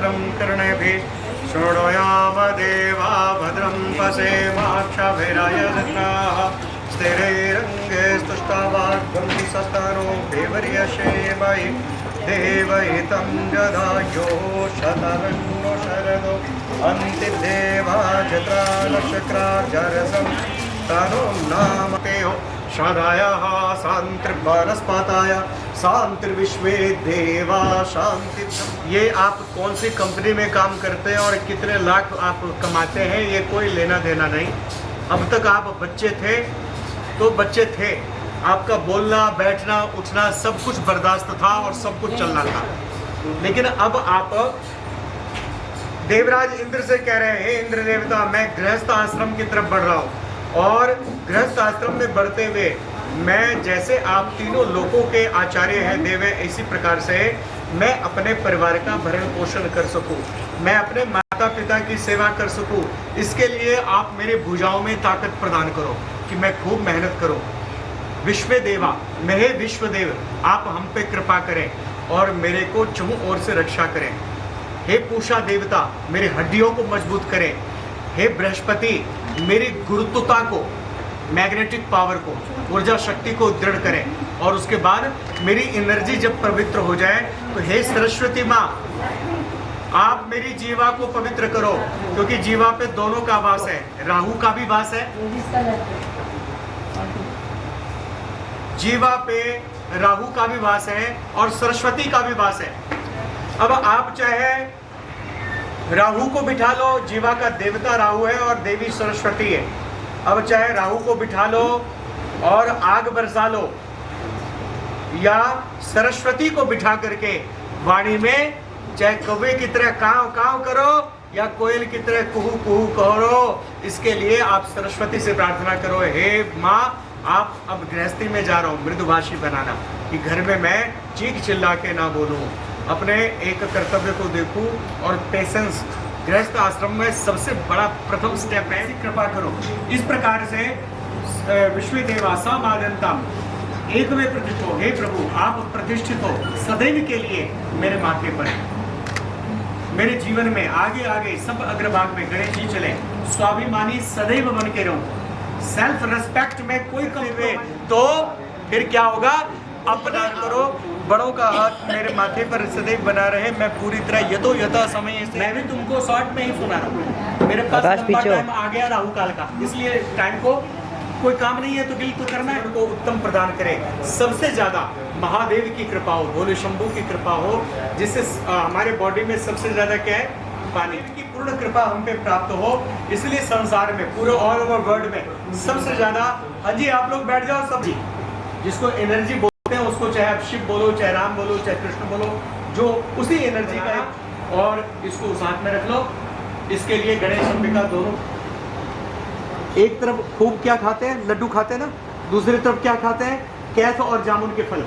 भद्रं कर्णेभिः शृणुयाम देवा भद्रं पश्येमाक्षभिर्यजत्राः स्थिरैरङ्गे स्तुष्टवाग्भङ्गिसस्तनो देवर्यशेमहि देवहितं जदायो शतरन्नो शरदो अन्तिदेवा जत्रालशक्राजरसं तनो नामतेयो सदायः शान्तिर्वनस्पतय शांतिर्विश्वे देवा शांति। ये आप कौन सी कंपनी में काम करते हैं और कितने लाख आप कमाते हैं, ये कोई लेना देना नहीं। अब तक आप बच्चे थे तो बच्चे थे, आपका बोलना बैठना उठना सब कुछ बर्दाश्त था और सब कुछ चलना था। लेकिन अब आप देवराज इंद्र से कह रहे हैं, हे इंद्र देवता, मैं गृहस्थ आश्रम की तरफ बढ़ रहा हूँ और गृहस्थ आश्रम में बढ़ते हुए मैं जैसे आप तीनों लोकों के आचार्य हैं देवे, इसी प्रकार से मैं अपने परिवार का भरण पोषण कर सकूं, मैं अपने माता पिता की सेवा कर सकूं। इसके लिए आप मेरे भुजाओं में ताकत प्रदान करो कि मैं खूब मेहनत करूं। विश्व देवा, मेरे विश्वदेव, आप हम पे कृपा करें और मेरे को चहुं ओर से रक्षा करें। हे पूषा देवता, मेरी हड्डियों को मजबूत करें। हे बृहस्पति, मेरी गुरुत्वता को, मैग्नेटिक पावर को, ऊर्जा शक्ति को दृढ़ करें। और उसके बाद मेरी एनर्जी जब पवित्र हो जाए तो हे सरस्वती माँ, आप मेरी जीवा को पवित्र करो, क्योंकि जीवा पे दोनों का वास है, राहु का भी वास है, जीवा पे राहु का भी वास है और सरस्वती का भी वास है। अब आप चाहे राहु को बिठा लो, जीवा का देवता राहु है और देवी सरस्वती है। अब चाहे राहु को बिठा लो और आग बरसा लो, या सरस्वती को बिठा करके वाणी में चाहे कौवे की तरह काव काव करो या कोयल की तरह कुहू कुहू करो। इसके लिए आप सरस्वती से प्रार्थना करो, हे माँ, आप अब गृहस्थी में जा रहा हूँ, मृदुभाषी बनाना, कि घर में मैं चीख चिल्ला के ना बोलूँ, अपने एक कर्तव्य को देखूं और पेशेंस। गृहस्थ आश्रम में सबसे बड़ा प्रथम स्टेप है, कृपा करो। इस प्रकार से विश्वदेवा समादंतम एक में प्रतिष्ठित हो, हे प्रभु आप प्रतिष्ठित हो सदैव के लिए मेरे माथे पर, मेरे जीवन में आगे आगे सब अग्रभाग में गणेश जी चले, स्वाभिमानी सदैव बन के रहूं, सेल्फ रेस्पेक्ट में कोई कमी हुए तो फिर क्या होगा, अपना करो, बड़ों का हाथ मेरे माथे पर सदैव बना रहे, मैं पूरी तरह यथो यथा समय से। मैं भी तुमको शॉर्ट में ही सुना रहा हूँ, मेरे पास लंबा टाइम आ गया राहु काल का, इसलिए टाइम को कोई काम नहीं है तो डील तो करना है, उनको उत्तम प्रदान करे। सबसे ज्यादा महादेव की कृपा हो, भोले शंभू की कृपा हो, जिससे हमारे बॉडी में सबसे ज्यादा क्या है, पानी की पूर्ण कृपा हम पे प्राप्त हो। इसलिए संसार में पूरे ऑल ओवर वर्ल्ड में सबसे ज्यादा, हाँ जी आप लोग बैठ जाओ सब जी, जिसको एनर्जी बोलते हैं उसको चाहे आप शिव बोलो, चाहे राम बोलो, चाहे कृष्ण बोलो, जो उसी एनर्जी का है, और इसको साथ में रख लो। इसके लिए गणेश अंबिका दोनों एक तरफ खूब क्या खाते हैं, लड्डू खाते हैं ना, दूसरी तरफ क्या खाते हैं, कैथ और जामुन के फल।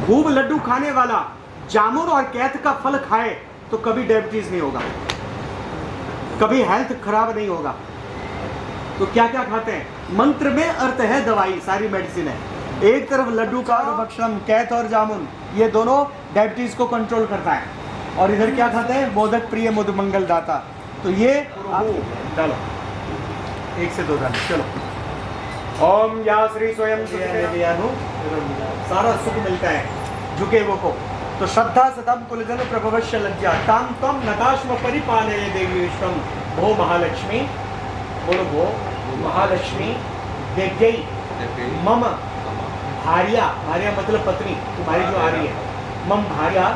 खूब लड्डू खाने वाला जामुन और कैथ का फल खाए तो कभी डायबिटीज नहीं होगा, कभी हेल्थ खराब नहीं होगा। तो क्या क्या खाते हैं, मंत्र में अर्थ है दवाई, सारी मेडिसिन है। एक तरफ लड्डू का भक्षण, कैथ और जामुन, ये दोनों डायबिटीज को कंट्रोल करता है। और इधर क्या खाते हैं, मोदक प्रिय मुद मंगल दाता। तो ये डालो, एक से दो डालो, चलो। ओम या श्री स्वयं सारा सुख मिलता है झुके वो को। तो श्रद्धा सतम कुलजन प्रभवश्य लज्जा ताम तम नकाश्म परिपालय देवी विश्वम भो महालक्ष्मी, बोलो भो महालक्ष्मी देव्यै मम भार्या, भार्या मतलब पत्नी, तुम्हारी जो आ रही है, मम भार्या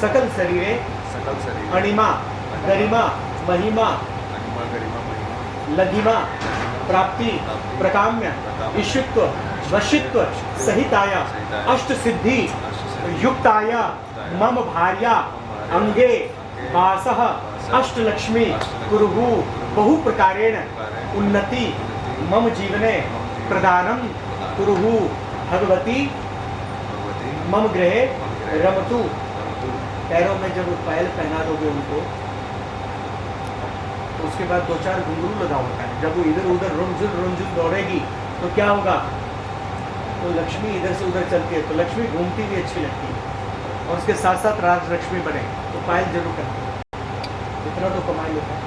सकल शरीरे अणिमा गरिमा महिमा लघिमा प्राप्ति प्रकाम्य इष्टत्व वशित्व सहिताया अष्ट सिद्धि युक्ताया मम भार्या अंगे वासः अष्टलक्ष्मी कुरुहु बहु प्रकारेण उन्नति मम जीवने प्रदानम कुरुहु भगवती मम गृहे रमतु। पैरों में जब पायल पहना दोगे उनको तो उसके बाद दो चार घुंघरू लगा होता है, जब वो इधर उधर रुमझुम दौड़ेगी तो क्या होगा, तो लक्ष्मी इधर से उधर चलती है तो लक्ष्मी घूमती भी अच्छी लगती है, और उसके साथ साथ राज लक्ष्मी बने। तो पायल जरूर करते, इतना तो कमा लेता है।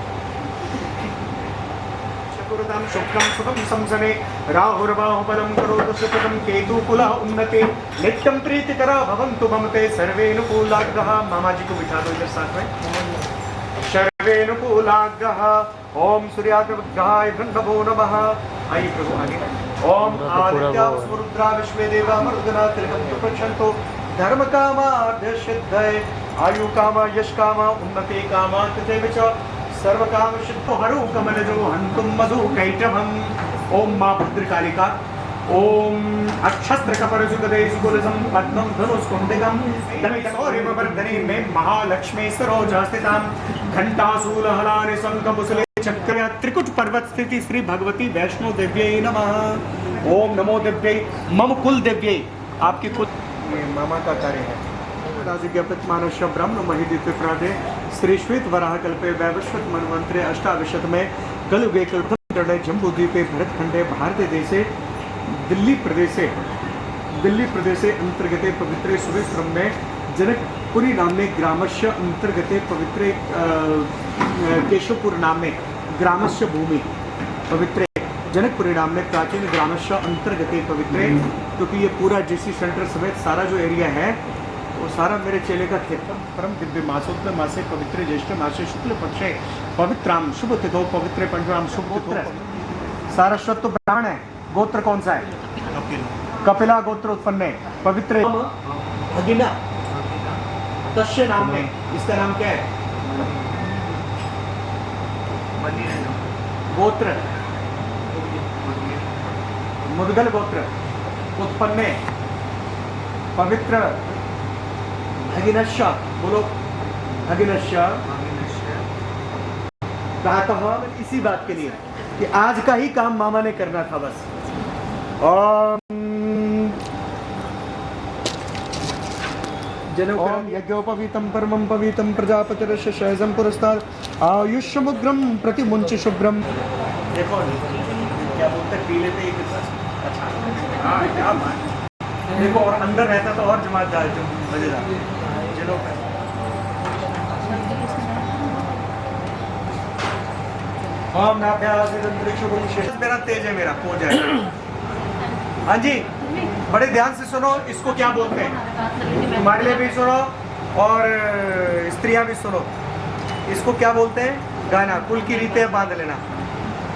चतुर्दम शुक्लम सुखम संसने राहुर्बाहुबलं करोतु सुखदं केतुकुलः उन्नते नित्यं प्रीतिकरा भवन्तु ममते सर्वेनुकूलाग्रह। मामा जी को बिठा दो इधर साथ में। सर्वेनुकूलाग्रह ओम सूर्याग्रहाय ब्रह्मभो नमः। आइए प्रभु आगे। ओम आदित्य रुद्रा विश्वे देवा मरुदना त्रिगंतु प्रक्षंतो धर्म कामा सिद्धये आयु कामा यश कामा उन्नति कामा तथैव च सर्व काम सिद्धो हरु कमलजो हन्तुं मधु कैटभम्। ओम मां भद्रकालिका ओम अक्षस्त्र कपरजुगदे सुकुलसं पद्मं धनुष्कुण्डिकं दमितौरिमवर्धने मे महालक्ष्मी सरोजस्थितां घंटासूलहलानि शंखमुसले चक्र त्रिकुट पर्वत स्थिति श्री भगवती वैष्णो देव्यै नमः। ओम नमो देव्यै मम कुल देव्यै। आपकी कुल मामा का कार्य है। प्रतिमानस्य ब्रह्म महिदित्य प्रादे श्री श्वेत वराह कल्पे वैवस्वत मनवंतरे अष्टाविशत में कलयुगे कल्पे जम्बूद्वीपे भरतखंडे भारत देशे दिल्ली प्रदेशे अंतर्गते पवित्रे सुरेश्वरम में जनकपुरी नाम्ने ग्रामस्य अंतर्गते पवित्रे केशवपुर नाम्ने ग्रामस्य भूमि पवित्रे जनकपुरी नाम्ने प्राचीन ग्रामस्य अंतर्गते पवित्रे, क्योंकि ये पूरा जीसी सेंटर समेत सारा जो एरिया है वो सारा मेरे चेले का खेत। परम दिव्य मासोक्त मासे पवित्र ज्येष्ठ मासे शुक्ल पक्षे पवित्राम शुभ तिथो पवित्र पंचराम शुभ तिथो। सारस्वत तो ब्राह्मण है। गोत्र कौन सा है? कपिला गोत्र उत्पन्न है। पवित्र भगिना तस्य नाम है। इसका नाम क्या है? गोत्र मुदगल गोत्र उत्पन्न पवित्र भगिनश्य। बोलो भगिनश्य। प्रातः इसी बात के लिए कि आज का ही काम मामा ने करना था बस। जनोकरम यज्ञोपवीतम परमं पवित्रं प्रजापतिरस्य सहजं पुरस्ताद आयुष्यमुग्रम प्रतिमुंच शुभ्रम। देखो क्या बोलते हैं पीले पे एक अच्छा हाँ क्या बात। देखो और अंदर रहता तो और जमातदार जो मजेदार। चलो ओम मेरा तेज है मेरा हो जाएगा। हाँ जी बड़े ध्यान से सुनो। इसको क्या बोलते हैं? तुम्हारे लिए भी सुनो और स्त्रियां भी सुनो। इसको क्या बोलते हैं? गाना। कुल की रीतें बांध लेना।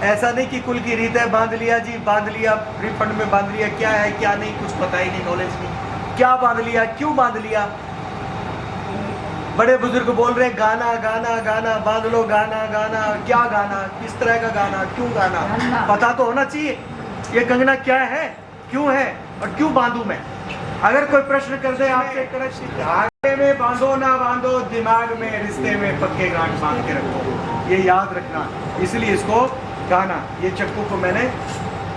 ऐसा नहीं कि कुल की रीतें बांध लिया जी, बांध लिया रिफंड में बांध लिया, क्या है क्या नहीं कुछ पता ही नहीं, नॉलेज नहीं। क्या बांध लिया, क्यों बांध लिया? बड़े बुजुर्ग बोल रहे हैं गाना गाना गाना बांध लो गाना गाना। क्या गाना? किस तरह का गाना? क्यों गाना? पता तो होना चाहिए ये कंगना क्या है, क्यों है और क्यों बांधू मैं। अगर कोई प्रश्न कर दे आपसे धागे में बांधो ना बांधो, दिमाग में रिश्ते में पक्के गांठ बांध के रखो, ये याद रखना। इसलिए इसको गाना। ये चक्कू को मैंने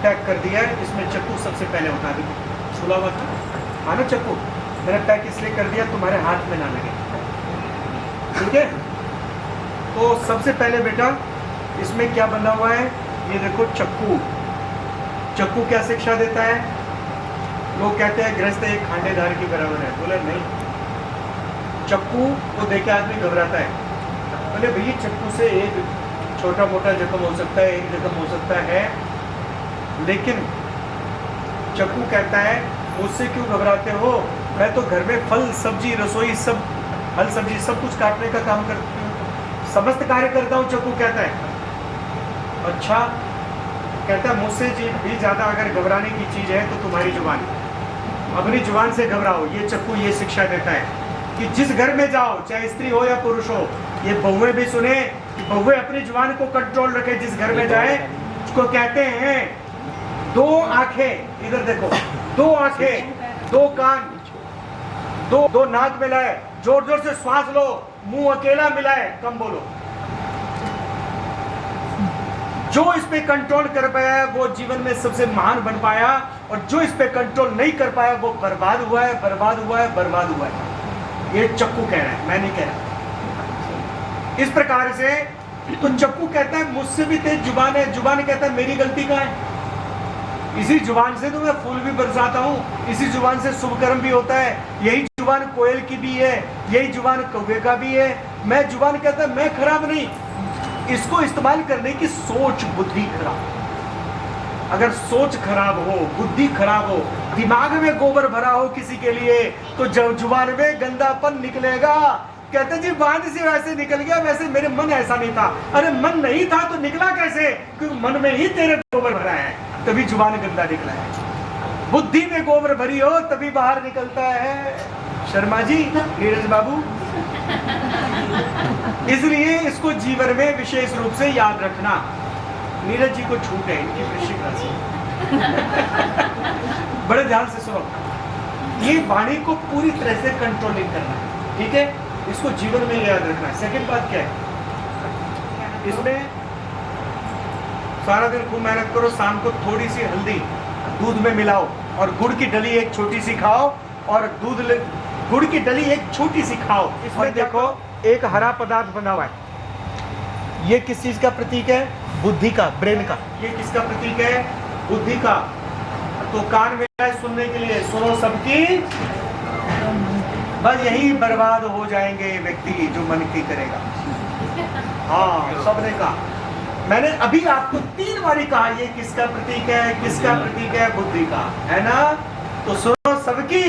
पैक कर दिया है। इसमें चक्कू सबसे पहले उठा दूँ। छुला हुआ था ना चक्कू, मैंने पैक इसलिए कर दिया तुम्हारे हाथ में ना लगे। ठीक है। तो सबसे पहले बेटा इसमें क्या बना हुआ है ये देखो। चक्कू। चक्कू क्या शिक्षा देता है? लोग कहते हैं गृहस्थ एक खांडेदार की बराबर है। बोले नहीं, चक्कू को देख के आदमी घबराता है। बोले भैया चक्कू से एक छोटा मोटा जख्म हो सकता है, एक जख्म हो सकता है, लेकिन चक्कू कहता है मुझसे क्यों घबराते हो? मैं तो घर में फल सब्जी रसोई सब फल सब्जी सब कुछ काटने का काम करती हूँ, समस्त कार्य करता हूँ। चक्कू कहता है अच्छा। कहता है मुझसे भी ज्यादा अगर घबराने की चीज है तो तुम्हारी जुबान। अपनी जुबान से घबराओ। ये चक्कू ये शिक्षा देता है कि जिस घर में जाओ, चाहे स्त्री हो या पुरुष हो, ये बहुएं भी सुने कि बहुएं अपनी जुबान को कंट्रोल रखे। जिस घर में जाए उसको कहते हैं दो आंखें, इधर देखो, दो आंखें, दो कान, दो नाक मिलाए, जोर जोर से श्वास लो, मुंह अकेला मिलाए, कम बोलो। जो इस पे कंट्रोल कर पाया वो जीवन में सबसे महान बन पाया, और जो इस पे कंट्रोल नहीं कर पाया वो बर्बाद हुआ है, बर्बाद हुआ है, बर्बाद हुआ है। ये चक्कू कह रहा है, मैं नहीं कह रहा। इस प्रकार से तो चक्कू कहता है मुझसे भी तेज जुबान है। जुबान कहता है मेरी गलती कहाँ है? इसी जुबान से तो मैं फूल भी बरसाता हूँ, इसी जुबान से शुभ कर्म भी होता है, यही जुबान कोयल की भी है, यही जुबान कौवे का भी है। मैं जुबान कहता है मैं खराब नहीं, इसको इस्तेमाल करने की सोच बुद्धि खराब। अगर सोच खराब हो, बुद्धि खराब हो, दिमाग में गोबर भरा हो किसी के लिए, तो जब जुबान में गंदापन निकलेगा। कहते जी बाण से वैसे निकल गया, वैसे मेरे मन ऐसा नहीं था। अरे मन नहीं था तो निकला कैसे? क्योंकि मन में ही तेरे गोबर भरा है, तभी जुबान गंदा निकला है। बुद्धि में गोबर भरी हो तभी बाहर निकलता है। शर्मा जी, नीरज बाबू, इसलिए इसको जीवन में विशेष रूप से याद रखना। नीरज जी को छूट है, इनकी वृश्चिक राशि। बड़े ध्यान से सुनो, ये वाणी को पूरी तरह से कंट्रोलिंग करना है, ठीक है? इसको जीवन में याद रखना है। सेकंड बात क्या है, इसमें सारा दिन खूब मेहनत करो, शाम को थोड़ी सी हल्दी दूध में मिलाओ और गुड़ की डली एक छोटी सी खाओ, और गुड़ की डली एक छोटी सी खाओ। इसमें देखो एक हरा पदार्थ बना हुआ है, ये किस चीज का प्रतीक है? बुद्धि का, ब्रेन का। ये किसका प्रतीक है? बुद्धि का। तो कान में है सुनने के लिए, सुनो सबकी, बस यही बर्बाद हो जाएंगे व्यक्ति जो मन की करेगा। हाँ, सबने कहा, मैंने अभी आपको 3 बारी कहा ये किसका प्रतीक है, किसका प्रतीक है? बुद्धि का, है ना? तो सुनो सबकी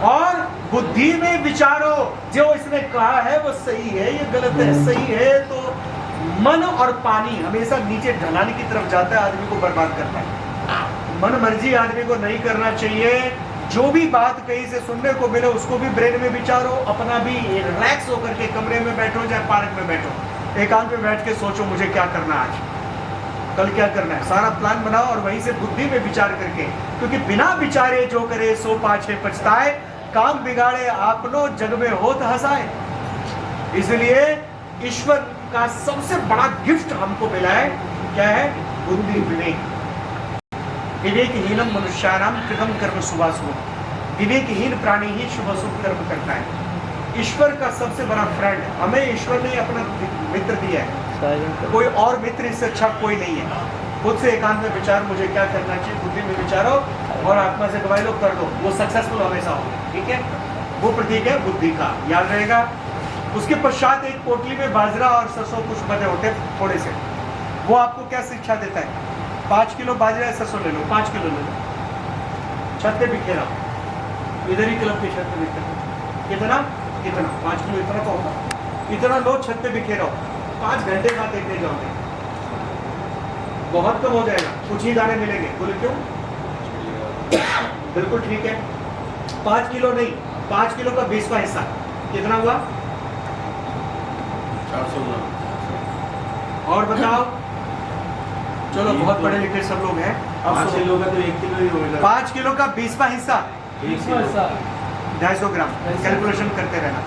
और बुद्धि में विचारो, जो इसने कहा है वो सही है, ये गलत है, सही है। तो मन और पानी हमेशा नीचे ढलान की तरफ जाता है, आदमी को बर्बाद करता है। मन मर्जी आदमी को नहीं करना चाहिए। जो भी बात कहीं से सुनने को मिले उसको भी ब्रेन में विचारो, अपना भी रिलैक्स होकर के कमरे में बैठो, चाहे पार्क में बैठो, एकांत में बैठ के सोचो मुझे क्या करना आज, कल क्या करना है, सारा प्लान बनाओ और वहीं से बुद्धि में विचार करके। क्योंकि बिना विचारे जो करे सो पाछे पछताए, काम बिगाड़े आपनो जग में होत हंसाए। इसलिए ईश्वर का सबसे बड़ा गिफ्ट हमको मिला है, क्या है? बुद्धि, विवेक। विवेकहीनम मनुष्याणाम कृतम कर्म शुभाशुभ। विवेकहीन प्राणी ही शुभ शुभ कर्म करता है। ईश्वर का सबसे बड़ा फ्रेंड हमें ईश्वर ने अपना मित्र दिया है, कोई और मित्र इससे अच्छा कोई नहीं है। खुद से एकांत में विचार, मुझे क्या करना चाहिए, बुद्धि में विचारो और आत्मा से गवाही लो, कर दो, वो सक्सेसफुल हमेशा हो, ठीक है? वो प्रतीक है बुद्धि का, याद रहेगा। उसके पश्चात एक पोटली में बाजरा और सरसों कुछ बने होते थोड़े से, वो आपको क्या शिक्षा देता है? 5 किलो बाजरा या सरसों ले लो, 5 किलो ले लो, छत पे बिखेरा, इधर ही क्लब की छत पे बिखेरा, कितना 5 किलो, इतना तो होगा, इतना लो, छत पे बिखेरा, 5 घंटे बाद देखने जाओगे बहुत कम हो जाएगा, कुछ ही दाने मिलेंगे। बोले क्यों? बिल्कुल ठीक है, 5 किलो नहीं, 5 किलो का 20वां हिस्सा कितना हुआ? 400 ग्राम। और बताओ, चलो बहुत पढ़े लिखे सब लोग हैं। 5 किलो का तो 1 किलो ही होगा। 5 किलो का 20वां हिस्सा 250 ग्राम। कैलकुलेशन करते रहना।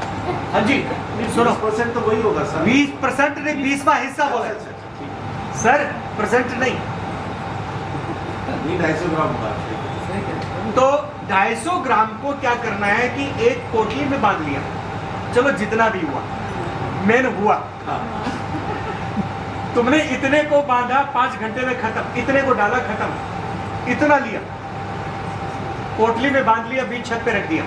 हाँ जी, सुनो, 20% तो वही होगा सर। 20% नहीं, 20वां हिस्सा बोले सर, परसेंट नहीं। 250 ग्राम का। तो 250 ग्राम को क्या करना है कि एक पोटली में बांध लिया, चलो जितना भी हुआ, मेन हुआ, तुमने इतने को बांधा, 5 घंटे में खत्म, इतने को डाला, खत्म, इतना लिया, पोटली में बांध लिया, बीच छत पे रख दिया।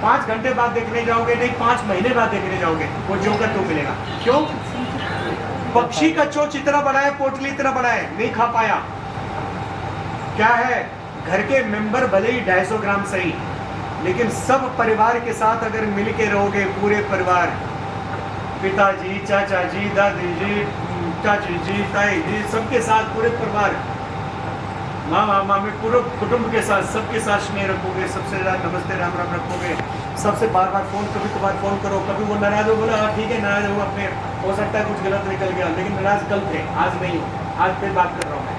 5 घंटे बाद देखने जाओगे, नहीं 5 महीने बाद देखने जाओगे, वो जोकर तो मिलेगा। क्यों? पक्षी का चोंच इतना बड़ा है, पोटली इतना बड़ा है, नहीं खा पाया। क्या है? घर के मेंबर भले ही 250 ग्राम सही, लेकिन सब परिवार के साथ अगर मिल के रहोगे, पूरे परिवार, पिताजी, चाचा जी, दादी जी, चाची जी, ताई जी, सबके साथ पूरे परिवार, मामा मामी, पूरे कुटुंब के साथ, सबके साथ स्नेह रखोगे, सबसे ज़्यादा नमस्ते राम राम रखोगे, सबसे बार बार फोन, कभी कभार फोन करो, कभी वो नाराज हो, बोला हाँ ठीक है नाराज हो, अपने हो सकता है कुछ गलत निकल गया, लेकिन नाराज कल थे, आज नहीं हो, आज फिर बात कर रहा हूँ मैं।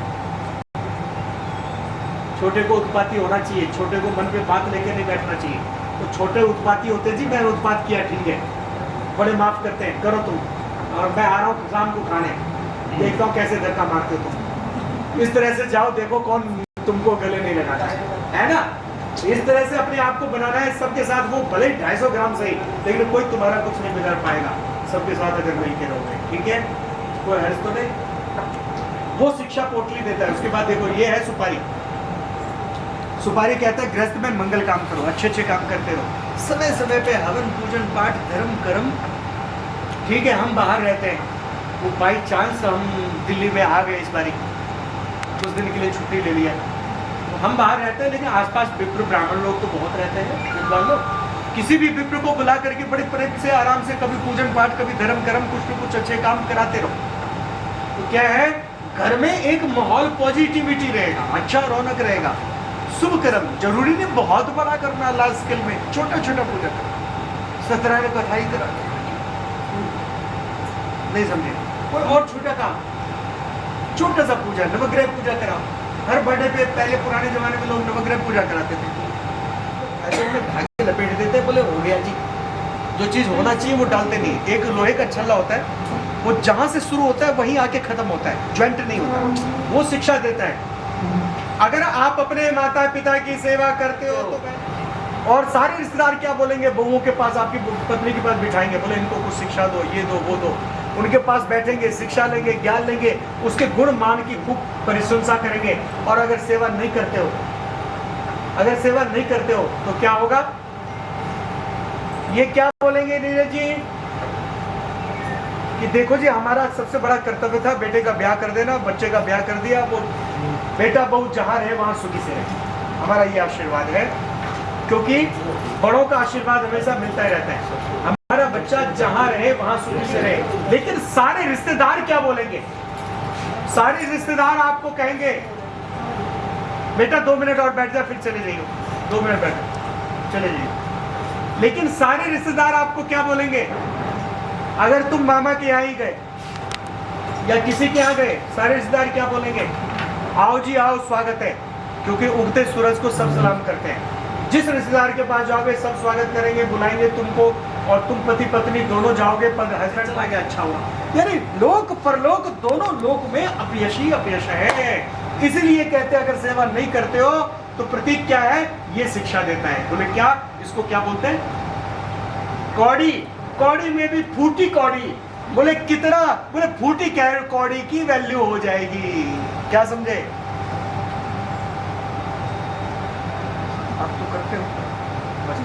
छोटे को उत्पाती होना चाहिए, छोटे को मन पे बात लेके नहीं बैठना चाहिए। तो छोटे उत्पाती होते जी, मैं उत्पात किया, ठीक है, बड़े माफ करते हैं, करो तुम, और मैं आ रहा हूँ शाम को खाने, देखता हूँ कैसे धक्का मारते हो तुम। इस तरह से जाओ, देखो कौन तुमको गले नहीं लगाता है ना? इस तरह से अपने आप को बनाना है सबके साथ। वो भले 250 ग्राम सही, लेकिन कोई तुम्हारा कुछ नहीं बिगाड़ पाएगा सबके साथ अगर मिल के रहोगे, ठीक है? कोई हर्ष तो नहीं। वो शिक्षा पोटली देता है। उसके बाद देखो, ये है सुपारी। सुपारी कहता है गृहस्थ में मंगल काम करो, अच्छे अच्छे काम करते रहो, समय समय पे हवन पूजन पाठ धर्म कर्म। ठीक है, हम बाहर रहते हैं, वो बाई चांस हम दिल्ली में आ गए इस बारी, कुछ दिन के लिए छुट्टी ले लिया, तो हम बाहर रहते हैं, लेकिन आसपास विप्र ब्राह्मण लोग तो बहुत रहते हैं, विद्वान लोग। किसी भी विप्र को बुला करके बड़े प्रेम से आराम से कभी पूजन पाठ कभी धर्म कर्म कुछ न कुछ अच्छे काम कराते रहो, तो क्या है घर में एक माहौल पॉजिटिविटी रहेगा, अच्छा रौनक रहेगा। शुभ कर्म जरूरी नहीं बहुत बड़ा करना, लार्ज स्केल में छोटा छोटा पूजा करना, सत्यनारायण कथा ही करा, नहीं समझे, कोई और छोटा काम, छोटा सा पूजा, नवग्रह पूजा कराओ। हर बर्थडे पे पहले पुराने जमाने में लोग नवग्रह पूजा कराते थे, ऐसे उन्हें धागे लपेट देते, बोले हो गया जी। जो चीज होना चाहिए वो डालते नहीं। एक लोहे का छल्ला होता है, वो जहां से शुरू होता है वहीं आके खत्म होता है, ज्वाइंट नहीं होता, वो शिक्षा देता है। अगर आप अपने माता पिता की सेवा करते हो तो और सारे रिश्तेदार क्या बोलेंगे, बहुओं के पास आपकी पत्नी के पास बिठाएंगे, बोले इनको कुछ शिक्षा दो, ये दो वो दो, उनके पास बैठेंगे, शिक्षा लेंगे, ज्ञान लेंगे, उसके गुण मान की खूब प्रशंसा करेंगे। और अगर सेवा नहीं करते हो, अगर सेवा नहीं करते हो तो क्या होगा, ये क्या बोलेंगे नीरज जी कि देखो जी हमारा सबसे बड़ा कर्तव्य था बेटे का ब्याह कर देना, बच्चे का ब्याह कर दिया, वो बेटा बहू जहां रहे वहां सुखी से रहे। हमारा ये आशीर्वाद है, क्योंकि बड़ों का आशीर्वाद हमेशा मिलता ही रहता है। हमारा बच्चा जहां रहे वहां सुखी से रहे। लेकिन सारे रिश्तेदार क्या बोलेंगे, सारे रिश्तेदार आपको कहेंगे बेटा 2 मिनट और बैठ जा फिर चले जाइए, 2 मिनट बैठ चले जाइए। लेकिन सारे रिश्तेदार आपको क्या बोलेंगे, अगर तुम मामा के यहाँ ही गए या किसी के यहाँ गए, सारे रिश्तेदार क्या बोलेंगे, आओ जी आओ, स्वागत है। क्योंकि उगते सूरज को सब सलाम करते हैं। जिस रिश्तेदार के पास जाओगे सब स्वागत करेंगे, बुलाएंगे तुमको, और तुम पति पत्नी दोनों जाओगे, पर हस्बैंड आ गया अच्छा हुआ। यानी लोक परलोक दोनों लोक में अपयश ही अपयश है। इसीलिए कहते हैं अगर सेवा नहीं करते हो तो प्रतीक क्या है, ये शिक्षा देता है। बोले क्या, इसको क्या बोलते हैं, कौड़ी। कौड़ी में भी फूटी कौड़ी। बोले कितना, बोले फूटी कौड़ी की वैल्यू हो जाएगी। क्या समझे, आप तो करते हो बस।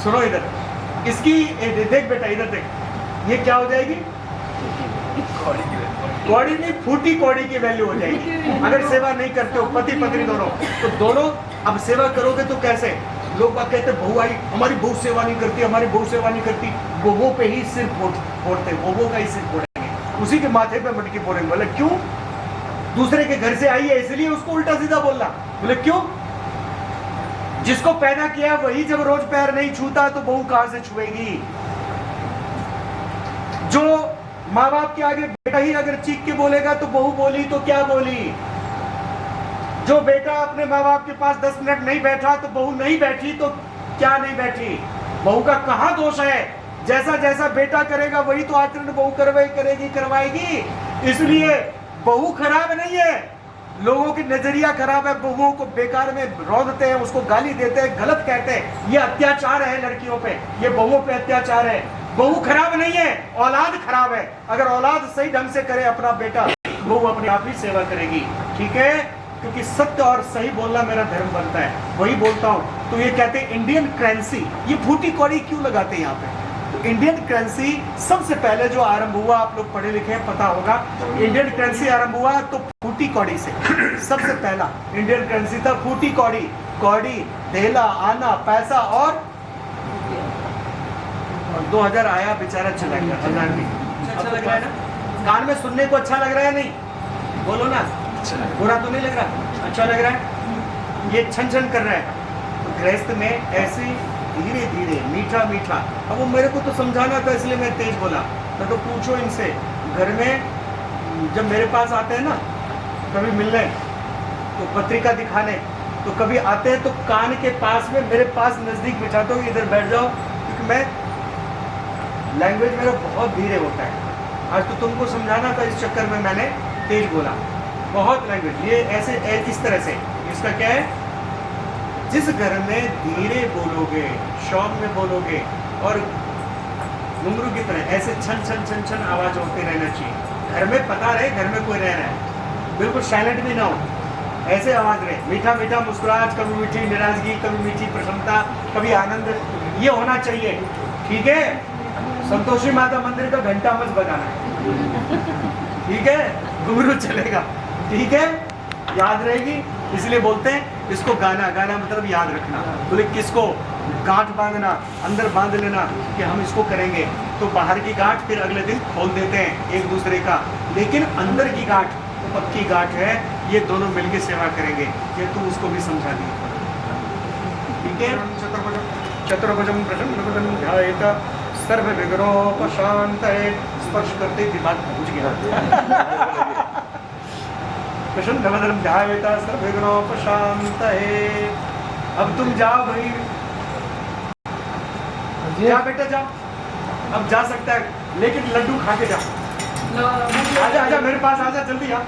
सुनो इधर, इसकी देख बेटा इधर देख, ये क्या हो जाएगी, कौड़ी नहीं फूटी कौड़ी की वैल्यू हो जाएगी। अगर सेवा नहीं करते हो पति पत्नी दोनों, तो दोनों अब सेवा करोगे तो कैसे, लोग बात कहते बहू आई, हमारी बहू सेवा नहीं करती, हमारी बहू सेवा नहीं करती, बहू पे ही सिर फोड़ते, बहू का ही सिर फोड़ेंगे, उसी के माथे पे मटकी फोड़ेंगे। बोले क्यों, दूसरे के घर से आई है इसलिए उसको उल्टा सीधा बोलना। बोले क्यों, जिसको पैदा किया वही जब रोज पैर नहीं छूता तो बहू कहां से छुएगी। जो माँ बाप के आगे बेटा ही अगर चीख के बोलेगा तो बहू बोली तो क्या बोली। जो बेटा अपने माँ बाप के पास 10 मिनट नहीं बैठा तो बहू नहीं बैठी तो क्या नहीं बैठी। बहू का कहाँ दोष है, जैसा जैसा बेटा करेगा वही तो आचरण बहू करवाएगी। इसलिए बहू खराब नहीं है, लोगों की नजरिया खराब है, बहुओं को बेकार में रौंदते हैं, उसको गाली देते हैं, गलत कहते हैं, ये अत्याचार है लड़कियों पे, ये बहुओं पे अत्याचार है। बहू खराब नहीं है, औलाद खराब है। अगर औलाद सही ढंग से करे अपना बेटा, बहू अपने आप ही सेवा करेगी। ठीक है, क्योंकि सत्य और सही बोलना मेरा धर्म बनता है, वही बोलता हूँ। तो ये कहते हैं इंडियन करेंसी, ये फूटी कौड़ी क्यों लगाते हैं यहाँ पे। तो इंडियन करेंसी सबसे पहले जो आरंभ हुआ, आप लोग पढ़े लिखे हैं पता होगा, इंडियन करेंसी आरंभ हुआ तो फूटी कौड़ी से। सबसे पहला इंडियन करेंसी था फूटी कौड़ी, कौड़ी, धेला, आना, पैसा और 2000 आया बेचारा चला गया, 1000 भी अच्छा लग रहा है ना, कान में सुनने को अच्छा लग रहा है नहीं, बोलो ना, बुरा तो नहीं लग रहा, अच्छा लग रहा है, ये छन छन कर रहा है। तो गृहस्थ में ऐसे धीरे धीरे मीठा मीठा, अब वो मेरे को तो समझाना था इसलिए मैं तेज बोला। तो पूछो इनसे, घर में जब मेरे पास आते हैं ना कभी मिलने तो पत्रिका दिखाने, तो कभी आते हैं तो कान के पास में मेरे पास नजदीक बिठाते हो, इधर बैठ जाओ, क्योंकि मैं लैंग्वेज मेरा बहुत धीरे होता है। आज तो तुमको समझाना था, इस चक्कर में मैंने तेज बोला, बहुत लैंग्वेज। ये ऐसे इस तरह से, इसका क्या है, जिस घर में धीरे बोलोगे, शौक में बोलोगे और घुंघरू की तरह ऐसे छन छन छन छन आवाज होते रहना चाहिए। घर में पता रहे घर में कोई रह रहा है, बिल्कुल साइलेंट भी ना हो, ऐसे आवाज रहे, मीठा मीठा मुस्कुराहट, कभी मीठी नाराजगी, कभी मीठी प्रसन्नता, कभी आनंद, ये होना चाहिए। ठीक है, संतोषी माता मंदिर का घंटा मत बजाना, ठीक है, घुंघरू चलेगा, ठीक है, याद रहेगी। इसलिए बोलते हैं इसको गाना, गाना मतलब याद रखना। बोले किसको? गांठ बांधना, अंदर बांध लेना कि हम इसको करेंगे, तो बाहर की गांठ फिर अगले दिन खोल देते हैं एक दूसरे का, लेकिन अंदर की गांठ पक्की गांठ है, ये दोनों मिलकर सेवा करेंगे। ये तू उसको भी समझा दी, ठीक है। चतुर्भुजम प्रसन्नवदनं ध्यायेत सर्व विघ्नोपशान्तये। स्पर्श करते दिमाग पहुंच गया। प्रसन्नवदनं ध्यायेत सर्व विघ्नोपशान्तये। अब तुम जाओ भाई, जा बेटा जाओ, अब जा सकता है, लेकिन लड्डू खा के जाओ। आजा आजा मेरे पास आजा, जल्दी आ।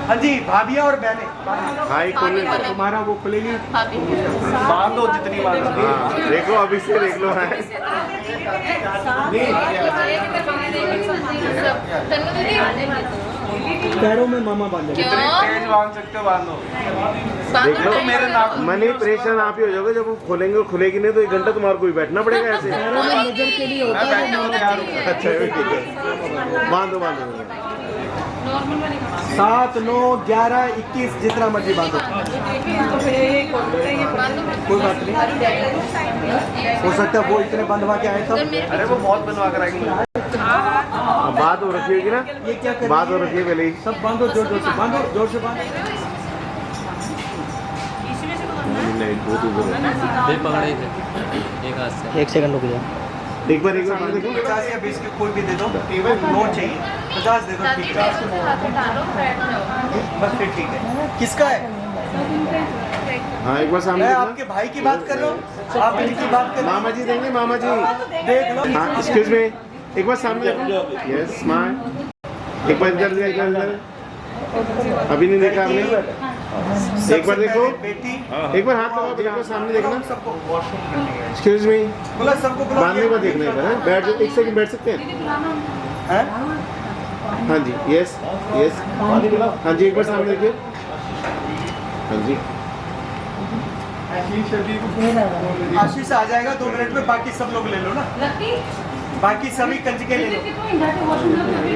हाँ जी, भाभियाँ और बहनें, भाई खोले तुम्हारा वो खुलेगी, बांधो जितनी बांधो। हाँ, देख लो अभी से देख लो है। पैरों में मामा बांधे। तेज बांध सकते हो बांधो। देख लो मेरे नाक मनी परेशान आप ही हो जाओगे, जब वो खोलेंगे और खुलेगी नहीं तो 1 घंटा तुम्हारे को भी बैठना पड़ेगा ऐसे। अच्छा ठीक है, बांधो बांधो। 7, 9, 11, 21 जितना मर्जी बांधो, कोई बात नहीं। हो सकता है वो इतने बंधवा के आए तो। अरे वो बहुत बनवा कर आएंगे। बात हो रखी होगी ना, ये क्या कर बात हो रखी है पहले ही। सब बांधो, जोर जोर से बांधो, जोर से बांधो। नहीं दो पकड़े थे एक हाथ से। 1 सेकंड रुक जा। एक बार देखो। 50 या 20 के कोई भी दे दो, नोट चाहिए, 50 दे दो, ठीक है, बस फिर ठीक है। किसका है? हाँ एक बार सामने मैं देखना। आपके भाई की बात कर रहा हूँ, आप इनकी बात कर रहे मामा जी देंगे, मामा जी। देख लो। हाँ एक्सक्यूज मी, एक बार सामने देखो। Yes smile. एक बार इधर इधर। अभी नहीं देखा आपने? एक बार देखो, बेटी, एक बार हाथ लगाओ, एक बार सामने देखना। सबको वॉशरूम करनी है। एक्सक्यूज मी, बोला सबको बुलाओ। बांधने का देखना है इधर, बैठ जाओ, 1 सेकंड बैठ सकते हैं? हैं? हाँ जी, यस यस। हाँ जी एक बार सामने देखिए। हाँ जी आशीष आ जाएगा 2 मिनट में, बाकी सब लोग ले लो ना, बाकी सभी कंजके ले लो।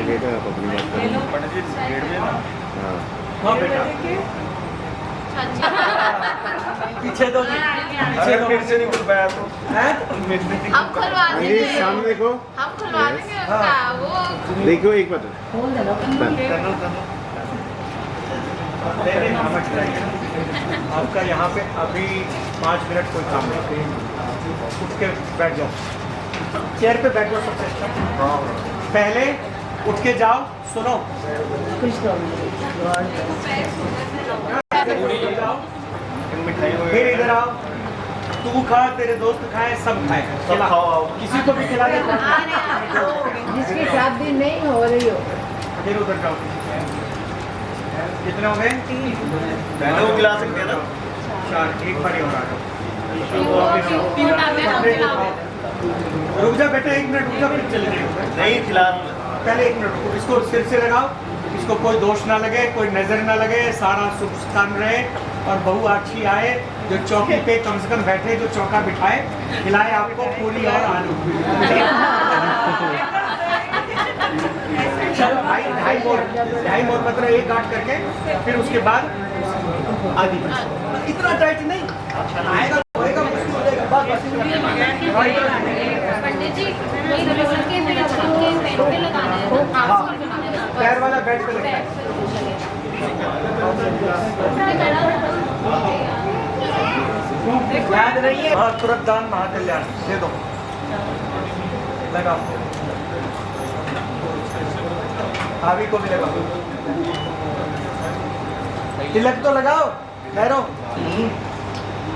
बेटा आप अपनी बात करो। हाँ हाँ बेटा, पीछे दो जी, पीछे दो। फिर से नहीं खुल पाया तो हैं? हम खुलवा हाँ जी देंगे, सामने देखो, हम खुलवा देंगे उसका वो। देखो एक बार। आपका यहाँ पे अभी 5 मिनट कोई काम नहीं, उठ के बैठ जाओ, चेयर पे बैठ जाओ सबसे अच्छा। पहले उठ के जाओ, सुनो, फिर इधर आओ, तू खा, तेरे दोस्त खाए, सब खाए, खिला, किसी को भी खिला दे। जिसकी शादी नहीं हो रही हो। फिर उधर जाओ। कितने हो गए? 3 वो खिला सकते हैं ना। 4, एक बार ही हो रहा है। रुक जा बेटा, 1 मिनट रुक जा, फिर चले जाएंगे। नहीं खिला, पहले 1 मिनट रुको, इसको सिर से लगाओ, इसको कोई दोष ना लगे, कोई नजर ना लगे, सारा सुख स्थान रहे और बहू अच्छी आए, जो चौकी पे कम से कम बैठे, जो चौका बिठाए, खिलाए आपको पूरी और आलू। चलो भाई, 2.5 मोर मतलब 1 गांठ करके, फिर उसके बाद आधी। इतना टाइट नहीं, आएगा होएगा, मुश्किल हो जाएगा, बस पंडित जी के लगाना है, पैर वाला बेड पे लगता है। याद नहीं है? हाँ, तुरंत दान महाकल्याण दे दो, लगाओ, भाभी को भी लगाओ, तिलक तो लगाओ, ठहरो,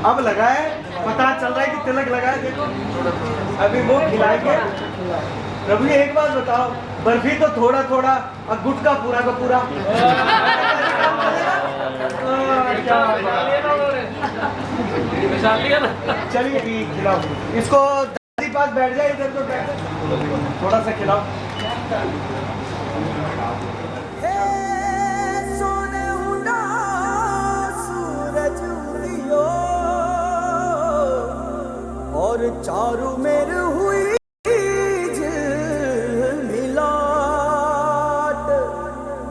अब लगाए, पता चल रहा है कि तिलक लगाए, देखो अभी वो खिलाएंगे। प्रभु जी एक बात बताओ, बर्फी तो थोड़ा थोड़ा और गुटखा पूरा का पूरा। चलिए ठीक, खिलाओ इसको, दादी पास बैठ जाए, इधर तो बैठ, थोड़ा सा खिलाओ। चारू मेर हुई झिलमिलाट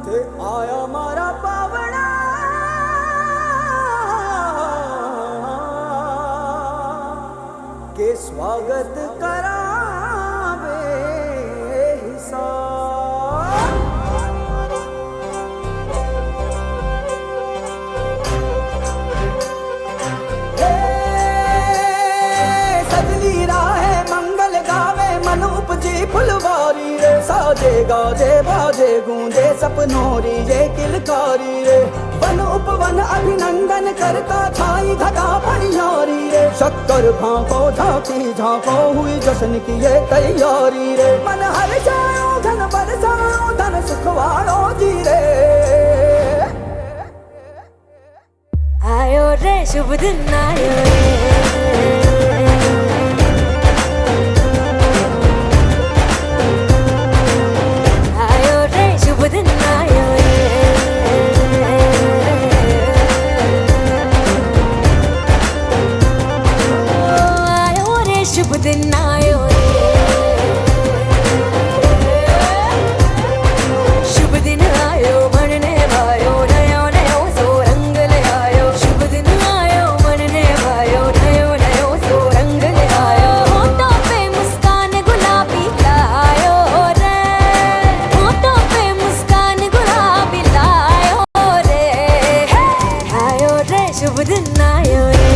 ते आया मारा पावड़ा के स्वागत करावे हिसाब। सजनी राहे मंगल गावे मन उपजी फुलवारी रे साजे गाजे बाजे गूंजे सपनोरी ये किलकारी रे वन उपवन अभिनंदन करता छाई धगा परियारी रे शक्कर भांको झांकी झांको हुई जश्न की ये तैयारी रे मन हर जाओ धन बरसाओ धन सुखवाड़ो जी रे। आयो रे शुभ दिन आयो रे आयो रे शुभ दिन आयो रे आयो रे शुभ दिन आयो रे शुभ दिन आयो बनने वायो नयो नयो सो रंग ले आयो शुभ दिन आयो बनने वायो नयो नयो सो रंग ले आयो होठों पे मुस्कान गुलाबी लायो रे होठों पे मुस्कान गुलाबी लायो रे आयो रे शुभ दिन आयो रे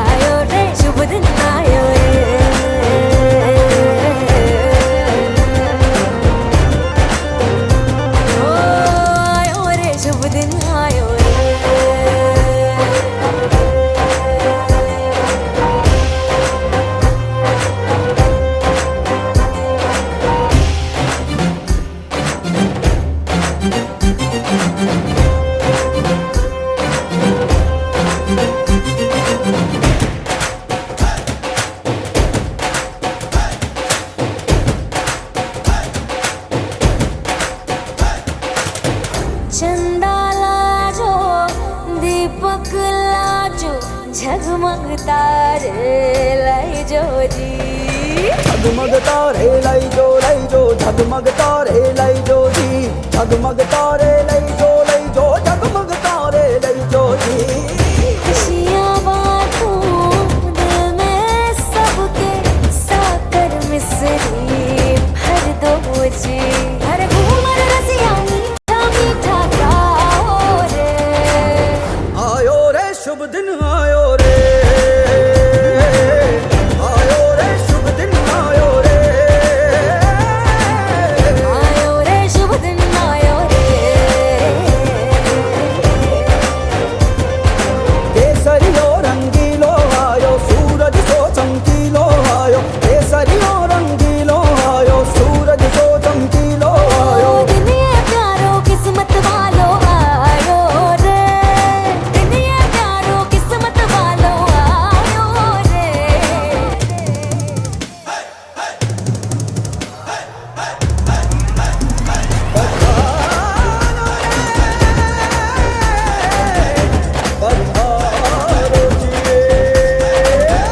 आयो रे शुभ दिन आयो रे ओ आयो रे शुभ दिन आयो रे चंदा लाजो दीपक लाजो झगमग तारे लाई जो जी झगमग तारे लाई जो झगमग तारे लाई जो जी झगमग तारे लाई जो झगमग तारे लाई जो जी। खुशियाँ बांटूं दिल में सबके साकर मिसरी भर दो जी हर घूमर रसिया मीठा मीठा गाओ रे आयो रे शुभ दिन आयो रे आयो रे शुभ दिन आयो रे आयो रे शुभ दिन आयो रे केसरियो रंगीलो आयो सूरज सो चमकीलो आयो केसरियो रंगीलो आयो सूरज सो चमकीलो आयो दुनिया प्यारो किस्मत वालो आयो रे दुनिया प्यारो किस्मत वालो आयो रे पधारो जिए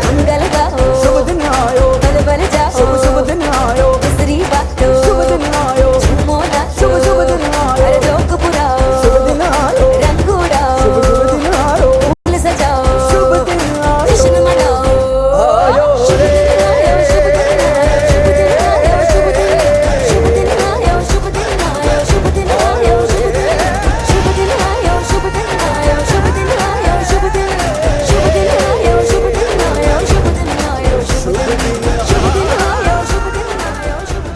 मंगल गाओ शुभ दिन आयो बल बल जाओ शुभ दिन आयो मिसरी बातो शुभ दिन आयो झूमो नाचो शुभ दिन आयो हर जोक पुराओ शुभ दिन आयो रंग उड़ाओ शुभ दिन आयो फूल सजाओ शुभ दिन आयो जश्न मनाओ आयो शुभ रे दिन आयो शुभ दिन आयो शुभ दिन आयो शुभ दिन आयो शुभ दिन आयो शुभ दिन आयो शुभ दिन आयो शुभ दिन आयो शुभ दिन आयो शुभ दिन आयो शुभ दिन आयो शुभ दिन आयो शुभ दिन आयो शुभ दिन आयो शुभ दिन आयो शुभ दिन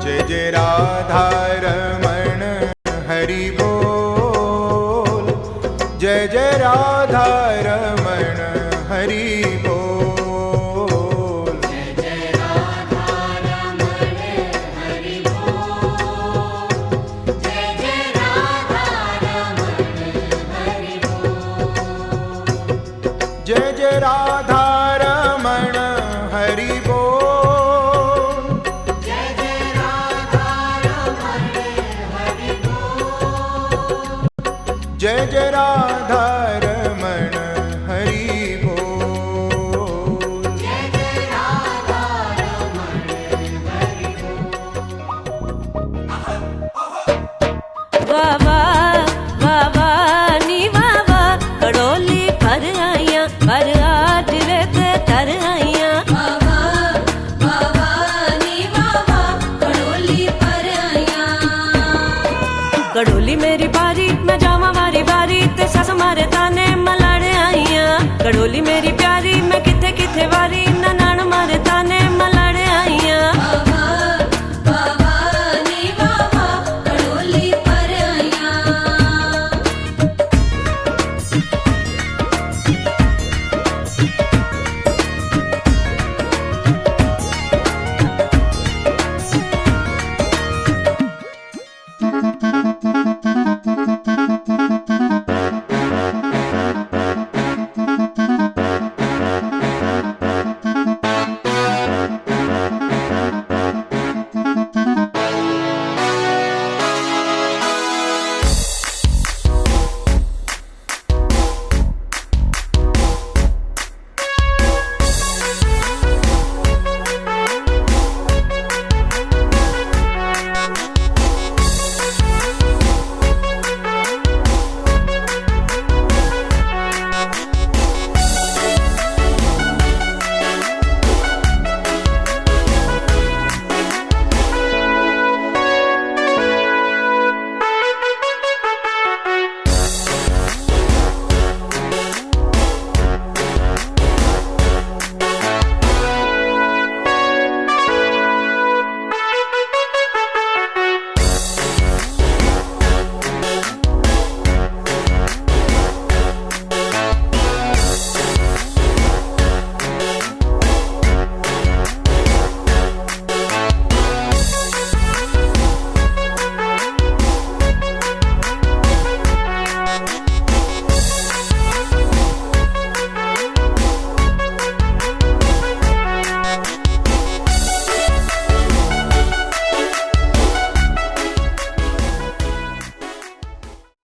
जय जय राधा रमण हरि बोल जय जय राधा रमण हरि बोल जय जय राधा